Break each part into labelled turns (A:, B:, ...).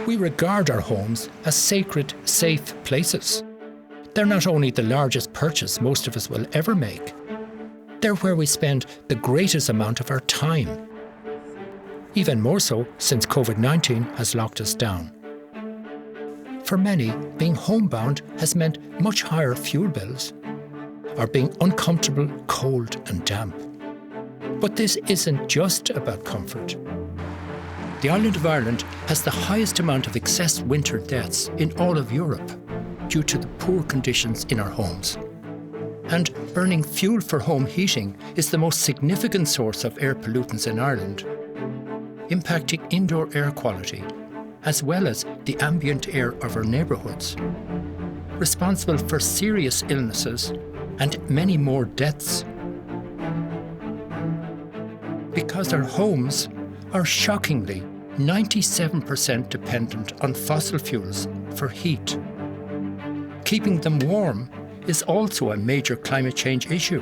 A: We regard our homes as sacred, safe places. They're not only the largest purchase most of us will ever make, they're where we spend the greatest amount of our time. Even more so since COVID-19 has locked us down. For many, being homebound has meant much higher fuel bills, or being uncomfortable, cold and damp. But this isn't just about comfort. The island of Ireland has the highest amount of excess winter deaths in all of Europe due to the poor conditions in our homes. And burning fuel for home heating is the most significant source of air pollutants in Ireland, impacting indoor air quality, as well as the ambient air of our neighbourhoods, responsible for serious illnesses and many more deaths. Because our homes are shockingly 97% dependent on fossil fuels for heat. Keeping them warm is also a major climate change issue.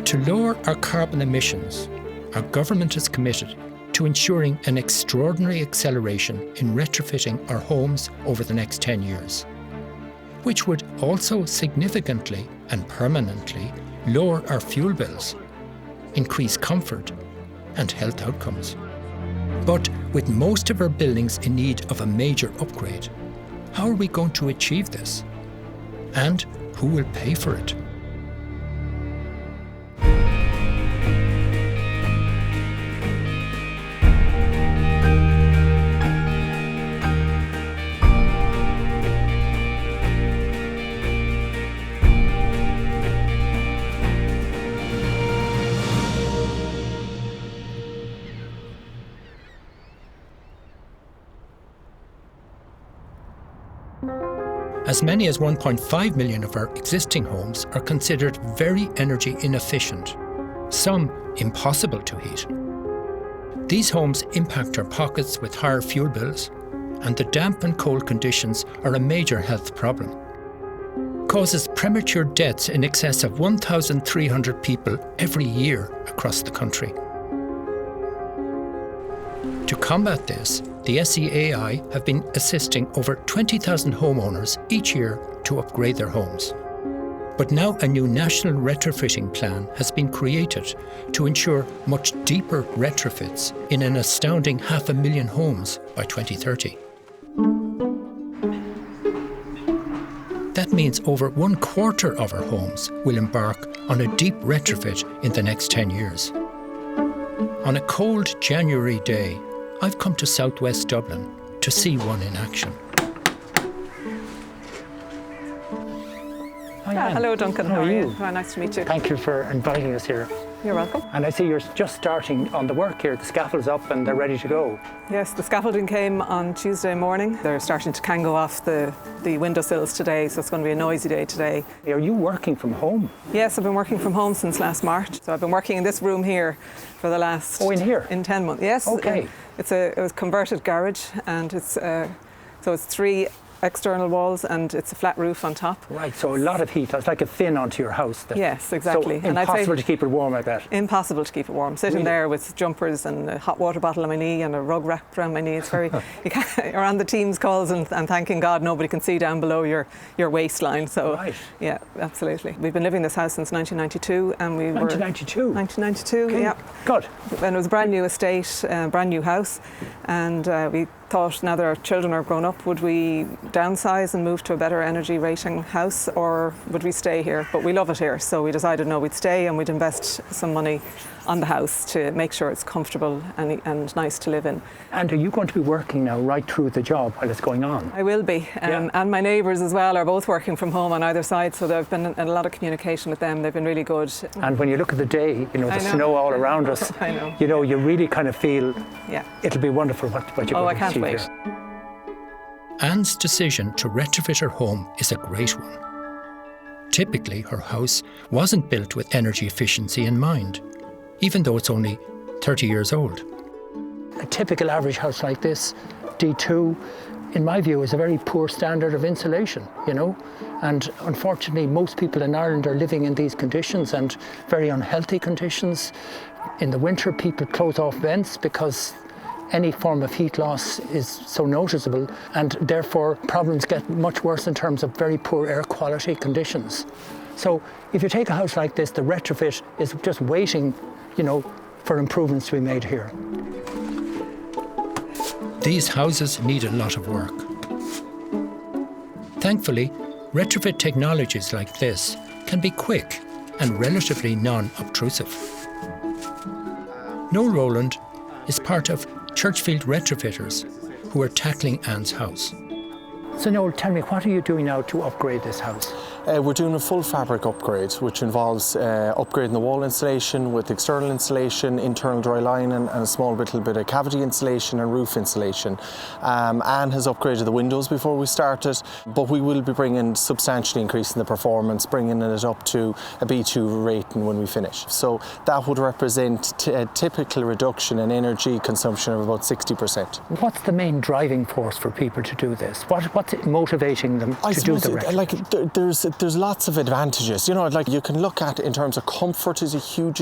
A: To lower our carbon emissions, our government is committed to ensuring an extraordinary acceleration in retrofitting our homes over the next 10 years, which would also significantly and permanently lower our fuel bills, increase comfort and health outcomes. But with most of our buildings in need of a major upgrade, how are we going to achieve this? And who will pay for it? As many as 1.5 million of our existing homes are considered very energy inefficient, some impossible to heat. These homes impact our pockets with higher fuel bills, and the damp and cold conditions are a major health problem. Causes premature deaths in excess of 1,300 people every year across the country. To combat this, the SEAI have been assisting over 20,000 homeowners each year to upgrade their homes. But now a new national retrofitting plan has been created to ensure much deeper retrofits in an astounding 500,000 homes by 2030. That means over 1/4 of our homes will embark on a deep retrofit in the next 10 years. On a cold January day, I've come to southwest Dublin to see one in action.
B: Hello Duncan, how are you? Oh, nice to meet you.
C: Thank you for inviting us here.
B: You're welcome.
C: And I see you're just starting on the work here. The scaffold's up and they're ready to go.
B: Yes, the scaffolding came on Tuesday morning. They're starting to cango off the windowsills today, so it's going to be a noisy day today.
C: Are you working from home?
B: Yes, I've been working from home since last March. So I've been working in this room here for the last...
C: Oh, in here?
B: In 10 months, yes.
C: Okay.
B: It was a converted garage, and it's 3 external walls and it's a flat roof on top.
C: Right, so a lot of heat. It's like a fin onto your house.
B: Yes, exactly.
C: So impossible to keep it warm like that.
B: Impossible to keep it warm. Sitting there with jumpers and a hot water bottle on my knee and a rug wrapped around my knee. It's very. You're on the Teams calls and thanking God nobody can see down below your waistline. So
C: right.
B: Yeah, absolutely. We've been living in this house since 1992, and we
C: 1992.
B: were 1992.
C: Okay.
B: Yeah.
C: Good.
B: And it was a brand new estate, brand new house, and we thought now that our children are grown up, would we downsize and move to a better energy rating house, or would we stay here? But we love it here, so we decided no, we'd stay and we'd invest some money on the house to make sure it's comfortable and nice to live in.
C: And are you going to be working now right through the job while it's going on?
B: I will be, and my neighbours as well are both working from home on either side, so there've been a lot of communication with them. They've been really good.
C: And when you look at the day, the snow all around us,
B: I know.
C: You really kind of feel it'll be wonderful what you're going to achieve here.
A: Anne's decision to retrofit her home is a great one. Typically, her house wasn't built with energy efficiency in mind, even though it's only 30 years old.
C: A typical average house like this,
A: D2, in my view, is a very poor standard of insulation, you know. And unfortunately, most people in Ireland are living in these conditions, and very unhealthy conditions. In the winter, people close off vents because any form of heat loss is so noticeable, and therefore problems get much worse in terms of very poor air quality conditions. So if you take a house like this, the retrofit is just waiting, you know, for improvements to be made here.
D: These houses need a lot of work. Thankfully, retrofit technologies like this can be quick and relatively non-obtrusive. Noel Rowland is part of Churchfield retrofitters who are tackling Anne's house.
A: So Noel, tell me, what are you doing now to upgrade this house?
E: We're doing a full fabric upgrade, which involves upgrading the wall insulation with external insulation, internal dry lining, and a small little bit of cavity insulation and roof insulation. Anne has upgraded the windows before we started, but we will be substantially increasing the performance, bringing it up to a B2 rating when we finish. So that would represent a typical reduction in energy consumption of about 60%.
A: What's the main driving force for people to do this? What's motivating them to do the retrofit?
E: There's lots of advantages, you know, like you can look at in terms of comfort is a huge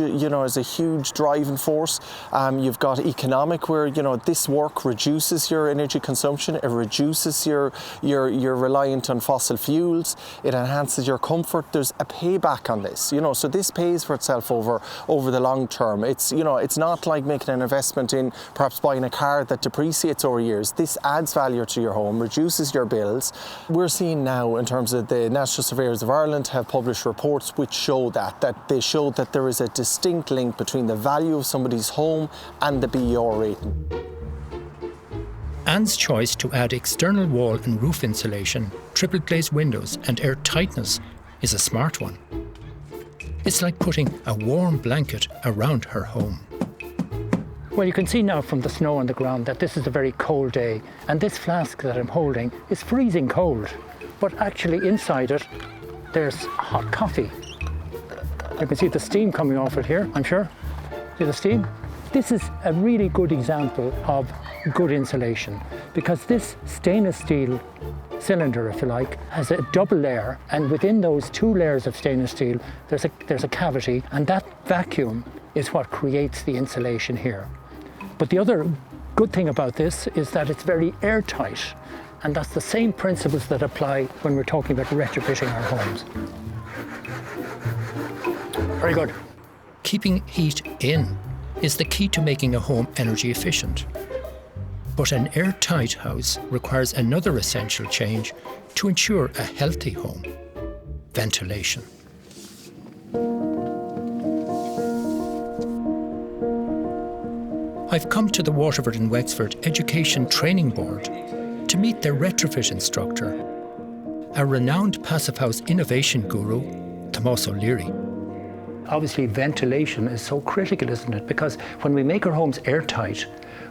E: driving force. You've got economic, where, you know, this work reduces your energy consumption, it reduces your reliance on fossil fuels, it enhances your comfort. There's a payback on this, you know, so this pays for itself over the long term. It's, you know, it's not like making an investment in perhaps buying a car that depreciates over years. This adds value to your home, reduces your bills. We're seeing now, in terms of the National Surveyors of Ireland have published reports which show that they show that there is a distinct link between the value of somebody's home and the BER rating.
D: Anne's choice to add external wall and roof insulation, triple glazed windows and air tightness is a smart one. It's like putting a warm blanket around her home.
A: Well, you can see now from the snow on the ground that this is a very cold day, and this flask that I'm holding is freezing cold. But actually inside it, there's hot coffee. You can see the steam coming off it here, I'm sure. See the steam? This is a really good example of good insulation, because this stainless steel cylinder, if you like, has a double layer, and within those two layers of stainless steel, there's a cavity, and that vacuum is what creates the insulation here. But the other good thing about this is that it's very airtight. And that's the same principles that apply when we're talking about retrofitting our homes. Very good.
D: Keeping heat in is the key to making a home energy efficient. But an airtight house requires another essential change to ensure a healthy home: ventilation. I've come to the Waterford and Wexford Education Training Board to meet their retrofit instructor, a renowned passive house innovation guru, Tomás O'Leary.
A: Obviously, ventilation is so critical, isn't it? Because when we make our homes airtight,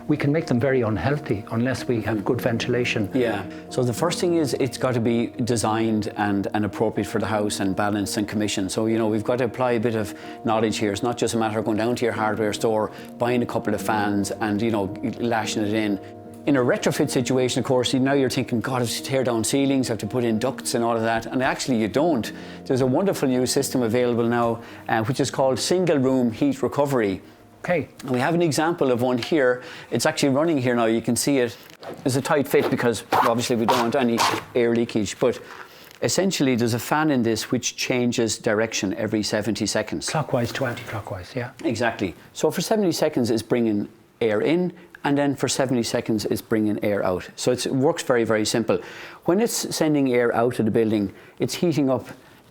A: we can make them very unhealthy unless we have good ventilation.
F: Yeah, so the first thing is it's got to be designed and appropriate for the house, and balanced and commissioned. So, you know, we've got to apply a bit of knowledge here. It's not just a matter of going down to your hardware store, buying a couple of fans and, you know, lashing it in. In a retrofit situation, of course, now you're thinking, God, I have to tear down ceilings, I have to put in ducts and all of that, and actually you don't. There's a wonderful new system available now, which is called single room heat recovery.
A: Okay.
F: And we have an example of one here. It's actually running here now, you can see it. It's a tight fit because obviously we don't want any air leakage, but essentially there's a fan in this which changes direction every 70 seconds.
A: Clockwise to anti-clockwise, yeah.
F: Exactly. So for 70 seconds it's bringing air in, and then for 70 seconds it's bringing air out. So it works very, very simple. When it's sending air out of the building, it's heating up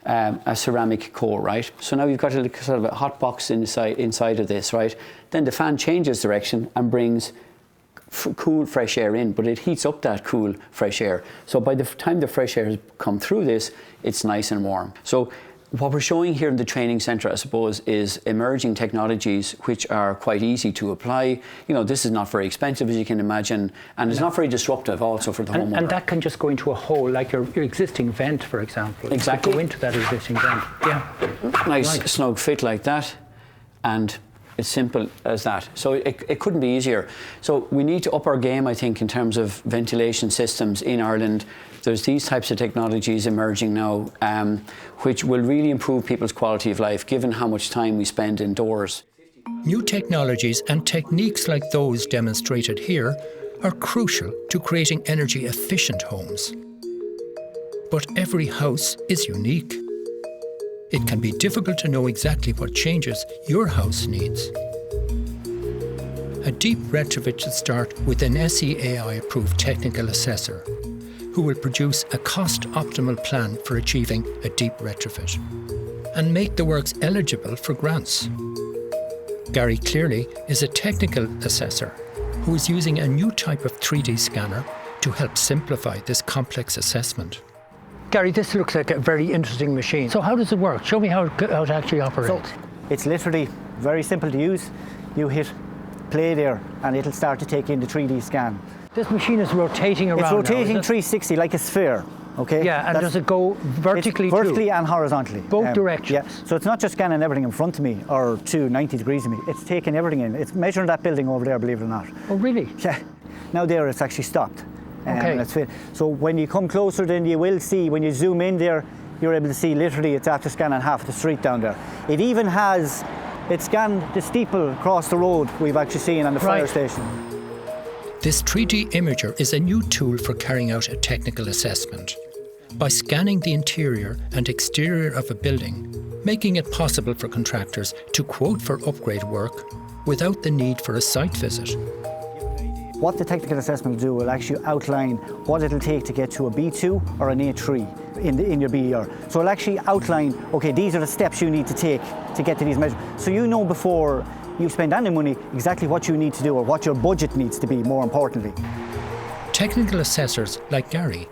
F: a ceramic core, right? So now you've got a sort of a hot box inside of this, right? Then the fan changes direction and brings cool, fresh air in, but it heats up that cool, fresh air. So by the time the fresh air has come through this, it's nice and warm. So what we're showing here in the training centre, I suppose, is emerging technologies which are quite easy to apply. You know, this is not very expensive, as you can imagine, and it's not very disruptive also for the homeowner.
A: And that can just go into a hole, like your existing vent, for example.
F: Exactly.
A: Go into that existing vent, yeah.
F: Nice snug fit like that, and It's simple as that. So it couldn't be easier. So we need to up our game, I think, in terms of ventilation systems in Ireland. There's these types of technologies emerging now, which will really improve people's quality of life, given how much time we spend indoors.
A: New technologies and techniques like those demonstrated here are crucial to creating energy-efficient homes. But every house is unique. It can be difficult to know exactly what changes your house needs. A deep retrofit should start with an SEAI-approved technical assessor who will produce a cost-optimal plan for achieving a deep retrofit and make the works eligible for grants. Gary Clearly is a technical assessor who is using a new type of 3D scanner to help simplify this complex assessment.
C: Gary, this looks like a very interesting machine. So how does it work? Show me how it actually operates.
G: So it's literally very simple to use. You hit play there and it'll start to take in the 3D scan.
C: This machine is rotating around.
G: It's rotating
C: now,
G: 360 like a sphere. Okay.
C: Yeah, and does it go vertically?
G: Vertically and horizontally.
C: Both directions.
G: Yeah. So it's not just scanning everything in front of me or to 90 degrees of me. It's taking everything in. It's measuring that building over there, believe it or not.
C: Oh, really?
G: Yeah. Now there it's actually stopped.
C: Okay.
G: So when you come closer, then you will see, when you zoom in there, you're able to see literally it's after scanning half the street down there. It even has, it scanned the steeple across the road we've actually seen on the fire station.
A: This 3D imager is a new tool for carrying out a technical assessment by scanning the interior and exterior of a building, making it possible for contractors to quote for upgrade work without the need for a site visit.
G: What the technical assessment will do will actually outline what it'll take to get to a B2 or an A3 in your BER. So it'll actually outline, okay, these are the steps you need to take to get to these measures. So you know before you spend any money exactly what you need to do or what your budget needs to be, more importantly.
A: Technical assessors like Gary,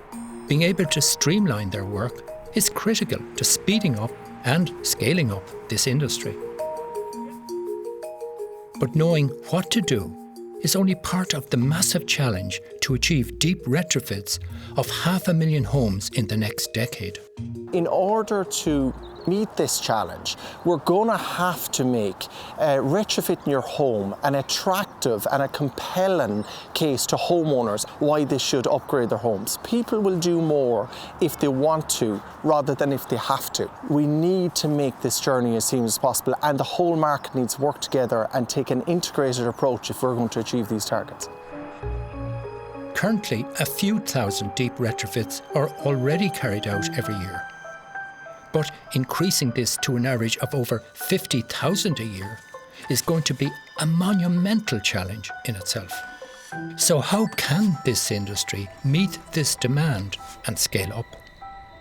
A: being able to streamline their work is critical to speeding up and scaling up this industry. But knowing what to do is only part of the massive challenge to achieve deep retrofits of 500,000 homes in the next decade.
E: In order to meet this challenge, we're going to have to make retrofitting your home an attractive and a compelling case to homeowners why they should upgrade their homes. People will do more if they want to rather than if they have to. We need to make this journey as seamless as possible, and the whole market needs to work together and take an integrated approach if we're going to achieve these targets.
A: Currently, a few thousand deep retrofits are already carried out every year. But increasing this to an average of over 50,000 a year is going to be a monumental challenge in itself. So how can this industry meet this demand and scale up?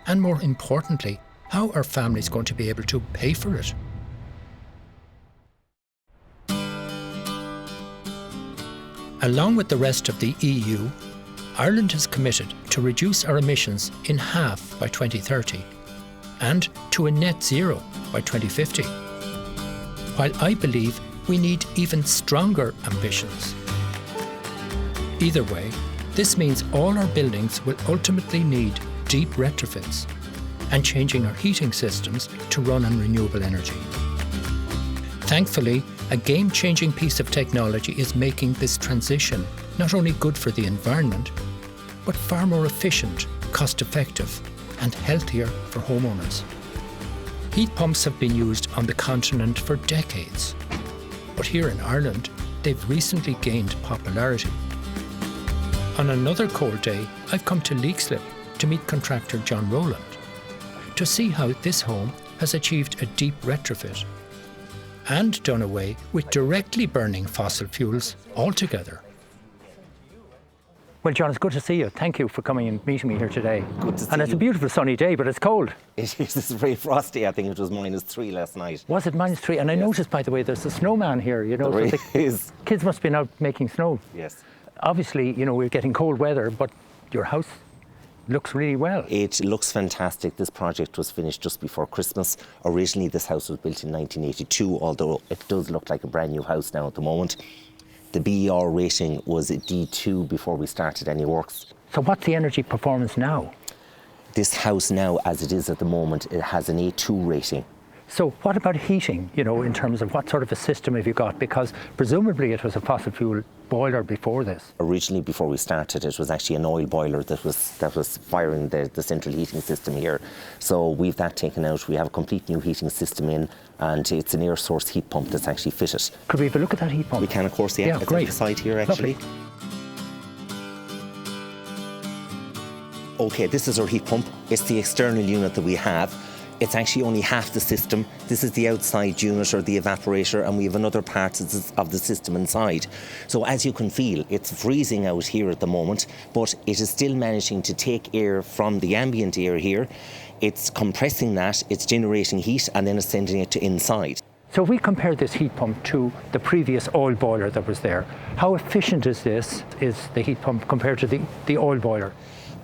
A: And more importantly, how are families going to be able to pay for it? Along with the rest of the EU, Ireland has committed to reduce our emissions in half by 2030 and to a net zero by 2050. While I believe we need even stronger ambitions. Either way, this means all our buildings will ultimately need deep retrofits and changing our heating systems to run on renewable energy. Thankfully, a game-changing piece of technology is making this transition not only good for the environment, but far more efficient, cost-effective, and healthier for homeowners. Heat pumps have been used on the continent for decades, but here in Ireland, they've recently gained popularity. On another cold day, I've come to Leixlip to meet contractor John Rowland to see how this home has achieved a deep retrofit and done away with directly burning fossil fuels altogether.
C: Well, John, it's good to see you. Thank you for coming and meeting me here today.
H: Good to see
C: And it's
H: you.
C: a beautiful sunny day, but it's cold.
H: It is. It's very frosty. I think it was -3 last night.
C: Was it -3? And I noticed, by the way, there's a snowman here, you know.
H: There
C: So the
H: is.
C: kids must have been out making snow.
H: Yes.
C: Obviously, you know, we're getting cold weather, but your house looks really well.
H: It looks fantastic. This project was finished just before Christmas. Originally, this house was built in 1982, although it does look like a brand new house now at the moment. The BER rating was a D2 before we started any works.
C: So what's the energy performance now?
H: This house now, as it is at the moment, it has an A2 rating.
C: So what about heating, you know, in terms of what sort of a system have you got? Because presumably it was a fossil fuel boiler before this.
H: Originally, before we started, it was actually an oil boiler that was firing the central heating system here. So we've that taken out. We have a complete new heating system in, and it's an air source heat pump that's actually fitted.
C: Could we have a look at that heat pump?
H: We can, of course, yeah.
C: Yeah,
H: It's
C: great.
H: on the side here, actually.
C: Lovely.
H: Okay, this is our heat pump. It's the external unit that we have. It's actually only half the system. This is the outside unit or the evaporator, and we have another part of the system inside. So as you can feel, it's freezing out here at the moment, but it is still managing to take air from the ambient air here. It's compressing that, it's generating heat, and then it's sending it to inside.
C: So if we compare this heat pump to the previous oil boiler that was there, how efficient is the heat pump compared to the oil boiler?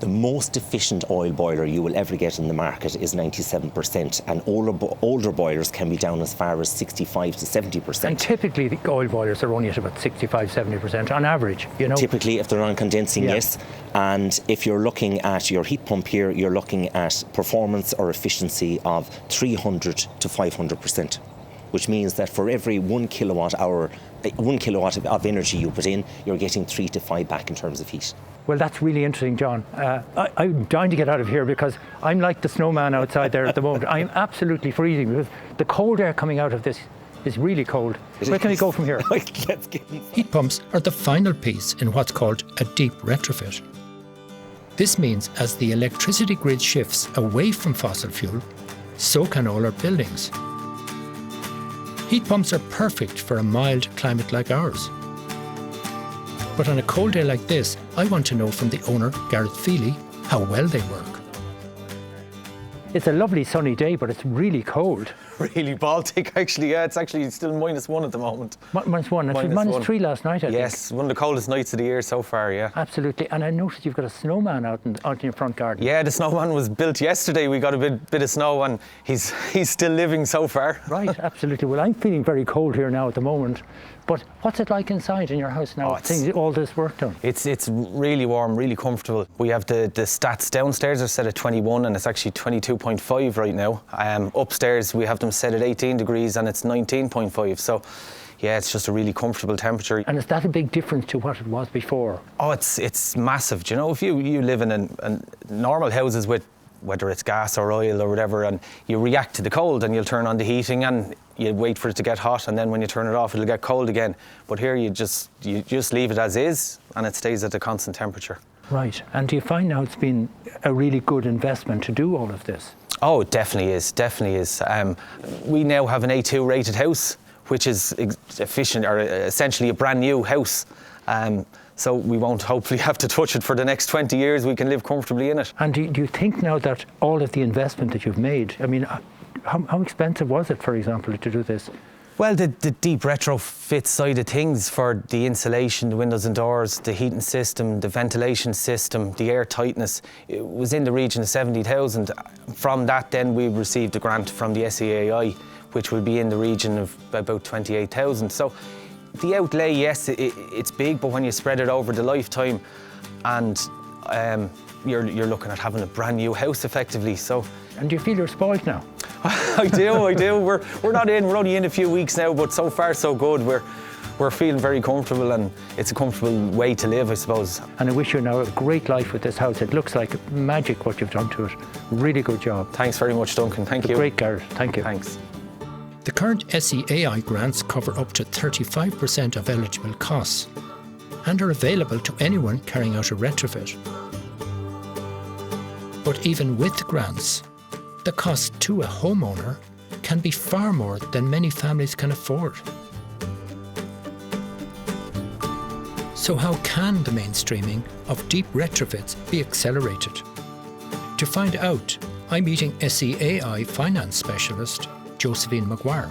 H: The most efficient oil boiler you will ever get in the market is 97%, and older boilers can be down as far as 65 to 70%.
C: And typically the oil boilers are only at about 65-70% on average, you know?
H: Typically, if they're on condensing,
C: Yeah.
H: yes. And if you're looking at your heat pump here, you're looking at performance or efficiency of 300 to 500%, which means that for every 1 kilowatt of energy you put in, you're getting 3 to 5 back in terms of heat.
C: Well, that's really interesting, John. I'm dying to get out of here because I'm like the snowman outside there at the moment. I'm absolutely freezing because the cold air coming out of this is really cold. Where can we go from here?
H: Let's get
A: Heat pumps are the final piece in what's called a deep retrofit. This means as the electricity grid shifts away from fossil fuel, so can all our buildings. Heat pumps are perfect for a mild climate like ours. But on a cold day like this, I want to know from the owner, Gareth Feely, how well they work.
C: It's a lovely sunny day, but it's really cold.
I: Really Baltic, actually. Yeah, it's actually still -1 at the moment.
C: -1. It was -3 last night, I think.
I: Yes, one of the coldest nights of the year so far, yeah.
C: Absolutely. And I noticed you've got a snowman out in your front garden.
I: Yeah, the snowman was built yesterday. We got a bit of snow, and he's still living so far.
C: Right, absolutely. Well, I'm feeling very cold here now at the moment. But what's it like inside in your house now, seeing all this work done?
I: It's really warm, really comfortable. We have the stats downstairs are set at 21, and it's actually 22.5 right now. Upstairs we have them set at 18 degrees, and it's 19.5. So yeah, it's just a really comfortable temperature.
C: And is that a big difference to what it was before?
I: Oh, it's massive. Do you know, if you live in normal houses with, whether it's gas or oil or whatever, and you react to the cold and you'll turn on the heating and you wait for it to get hot, and then when you turn it off it'll get cold again. But here you just leave it as is and it stays at a constant temperature.
C: Right. And do you find now it's been a really good investment to do all of this?
I: Oh, it definitely is. We now have an A2 rated house, which is efficient, or essentially a brand new house. So we won't hopefully have to touch it for the next 20 years. We can live comfortably in it.
C: And do you think now that all of the investment that you've made, I mean, how expensive was it, for example, to do this?
I: Well, the deep retrofit side of things, for the insulation, the windows and doors, the heating system, the ventilation system, the air tightness, it was in the region of 70,000. From that then we received a grant from the SEAI, which will be in the region of about 28,000. So the outlay, yes, it's big, but when you spread it over the lifetime, and you're looking at having a brand new house effectively. So.
C: And do you feel you're spoiled now?
I: I do. We're not in. We're only in a few weeks now, but so far so good. We're feeling very comfortable, and it's a comfortable way to live, I suppose.
C: And I wish you now a great life with this house. It looks like magic what you've done to it. Really good job.
I: Thanks very much, Duncan. Thank you.
C: Great, Gareth. Thank you.
I: Thanks.
A: The current SEAI grants cover up to 35% of eligible costs and are available to anyone carrying out a retrofit. But even with grants, the cost to a homeowner can be far more than many families can afford. So how can the mainstreaming of deep retrofits be accelerated? To find out, I'm meeting SEAI finance specialist Josephine Maguire.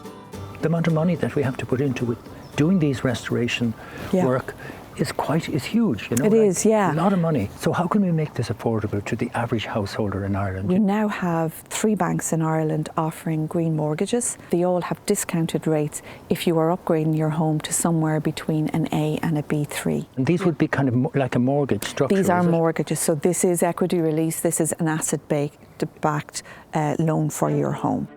C: The amount of money that we have to put into with doing these restoration work is huge. You know,
J: it is, yeah.
C: A lot of money. So how can we make this affordable to the average householder in Ireland?
J: We now have 3 banks in Ireland offering green mortgages. They all have discounted rates if you are upgrading your home to somewhere between an A and a B3.
C: And these would be kind of like a mortgage structure.
J: These are mortgages. So this is equity release. This is an asset-backed loan for your home.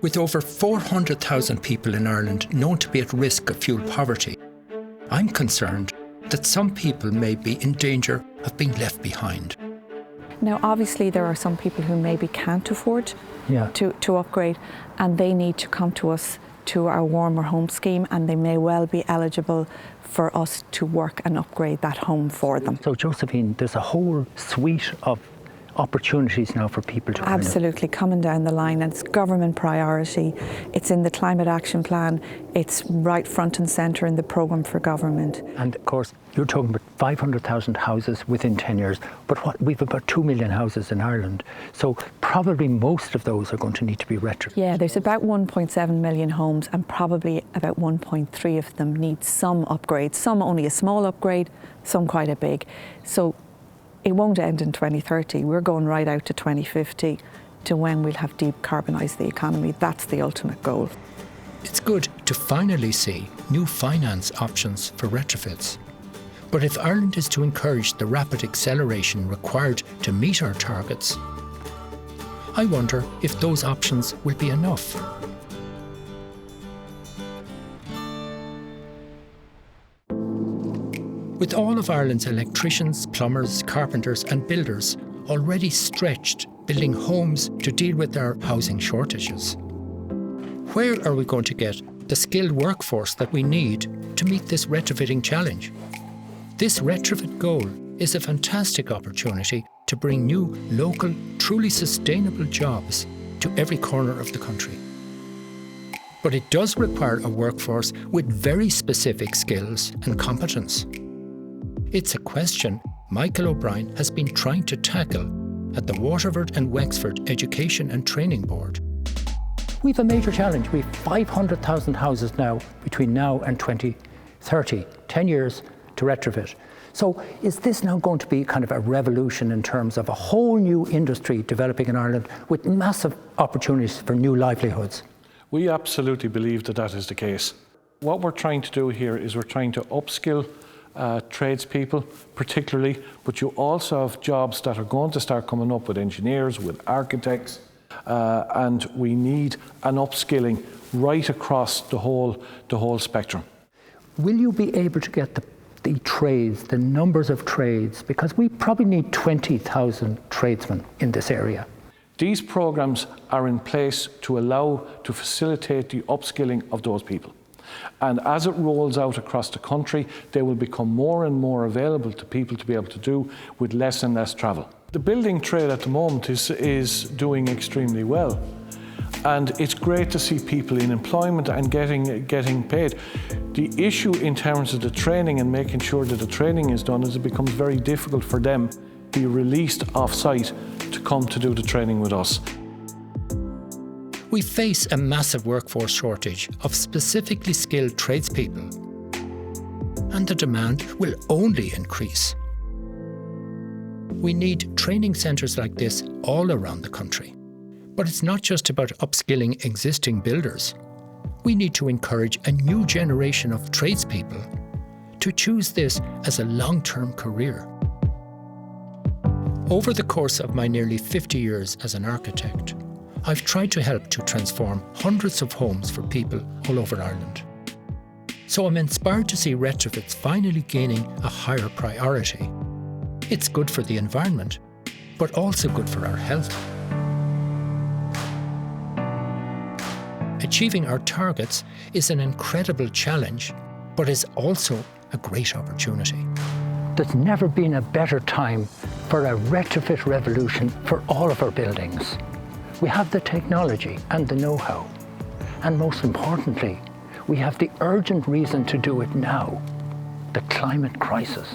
A: With over 400,000 people in Ireland known to be at risk of fuel poverty, I'm concerned that some people may be in danger of being left behind.
J: Now, obviously, there are some people who maybe can't afford to upgrade, and they need to come to us, to our Warmer Home scheme, and they may well be eligible for us to work and upgrade that home for them.
C: So, Josephine, there's a whole suite of opportunities now for people to
J: absolutely coming down the line, and it's government priority. It's in the Climate Action Plan. It's right front and centre in the programme for government.
C: And of course, you're talking about 500,000 houses within 10 years, but we've about 2 million houses in Ireland, so probably most of those are going to need to be retrofitted.
J: Yeah, there's about 1.7 million homes, and probably about 1.3 of them need some upgrades. Some only a small upgrade, some quite a big. So it won't end in 2030. We're going right out to 2050, to when we'll have decarbonised the economy. That's the ultimate goal.
A: It's good to finally see new finance options for retrofits. But if Ireland is to encourage the rapid acceleration required to meet our targets, I wonder if those options will be enough. With all of Ireland's electricians, plumbers, carpenters and builders already stretched building homes to deal with our housing shortages, where are we going to get the skilled workforce that we need to meet this retrofitting challenge? This retrofit goal is a fantastic opportunity to bring new, local, truly sustainable jobs to every corner of the country. But it does require a workforce with very specific skills and competence. It's a question Michael O'Brien has been trying to tackle at the Waterford and Wexford Education and Training Board.
C: We've a major challenge. We've 500,000 houses now between now and 2030, 10 years to retrofit. So is this now going to be kind of a revolution in terms of a whole new industry developing in Ireland with massive opportunities for new livelihoods?
K: We absolutely believe that that is the case. What we're trying to do here is we're trying to upskill tradespeople particularly, but you also have jobs that are going to start coming up with engineers, with architects, and we need an upskilling right across the whole spectrum.
C: Will you be able to get the trades, the numbers of trades, because we probably need 20,000 tradesmen in this area?
K: These programs are in place to facilitate the upskilling of those people. And as it rolls out across the country, they will become more and more available to people to be able to do with less and less travel. The building trade at the moment is doing extremely well. And it's great to see people in employment and getting paid. The issue in terms of the training and making sure that the training is done is it becomes very difficult for them to be released off-site to come to do the training with us.
A: We face a massive workforce shortage of specifically skilled tradespeople, and the demand will only increase. We need training centres like this all around the country. But it's not just about upskilling existing builders. We need to encourage a new generation of tradespeople to choose this as a long-term career. Over the course of my nearly 50 years as an architect, I've tried to help to transform hundreds of homes for people all over Ireland. So I'm inspired to see retrofits finally gaining a higher priority. It's good for the environment, but also good for our health. Achieving our targets is an incredible challenge, but is also a great opportunity.
C: There's never been a better time for a retrofit revolution for all of our buildings. We have the technology and the know-how. And most importantly, we have the urgent reason to do it now, the climate crisis.